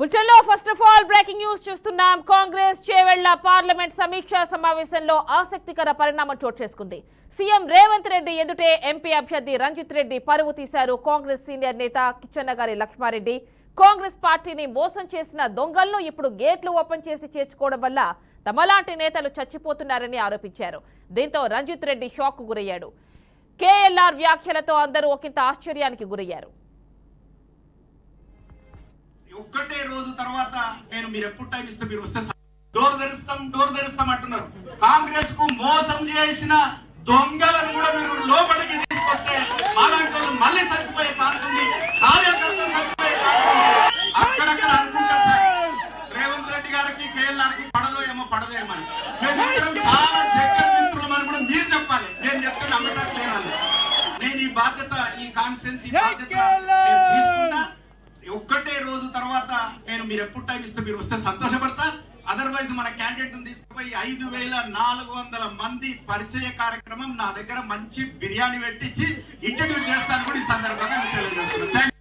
బులెటిన్లో first of all breaking news చూస్తున్నాం. Congress Chevella parliament సమీక్షా సమావేశంలో ఆసక్తికర పరిణామం చోటు చేసుకుంది. సీఎం రేవంత్ రెడ్డి ఎదుటే ఎంపీ అభ్యర్థి రంజిత్ రెడ్డి పరువు తీశారు కాంగ్రెస్ సీనియర్ నేత కిచ్చన్నగారి లక్ష్మారెడ్డి. కాంగ్రెస్ పార్టీని మోసం చేసిన దొంగలను ఇప్పుడు గేట్లు ఓపెన్ చేసి చేర్చుకోవడం వల్ల తమలాంటి నేతలు చచ్చిపోతున్నారని ఆరోపించారు. దీంతో రంజిత్ రెడ్డి షాక్ కు గురయ్యాడు. కేఎల్ఆర్ వ్యాఖ్యలతో అందరూ ఒకంత ఆశ్చర్యానికి గురయ్యారు. ఒక్కటే రోజు తర్వాత నేను మీరు ఎప్పుడు టైం ఇస్తే మీరు వస్తే డోర్ తెరుస్తాం అంటున్నారు. కాంగ్రెస్ కు మోసం చేసిన దొంగలను కూడా మీరు లోపలికి తీసుకొస్తే మాలాంటి మళ్ళీ చచ్చిపోయే ఛాన్స్ ఉంది, కార్యకర్తలు చచ్చిపోయే ఛాన్స్ ఉంది. అక్కడక్కడ అనుకుంటారు సార్ రేవంత్ రెడ్డి గారికి కేఎల్ఆర్ కి పడదో ఏమో అని. మేము చాలా దగ్గర మిత్రులమని కూడా మీరు చెప్పాలి. నేను చెప్తే నమ్మట్లేదు. నేను ఈ బాధ్యత, ఈ కాన్స్టిట్యున్సీ బాధ్యత తీసుకుంటా. ఒక్కటే రోజు తర్వాత నేను మీరు ఎప్పుడు టైం ఇస్తే మీరు వస్తే సంతోషపడతా. అదర్వైజ్ మన క్యాండిడేట్ తీసుకుపోయి 5400 మంది పరిచయ కార్యక్రమం నా దగ్గర మంచి బిర్యానీ పెట్టించి ఇంట్రడ్యూస్ చేస్తాను కూడా ఈ సందర్భంగా తెలియజేస్తున్నాను.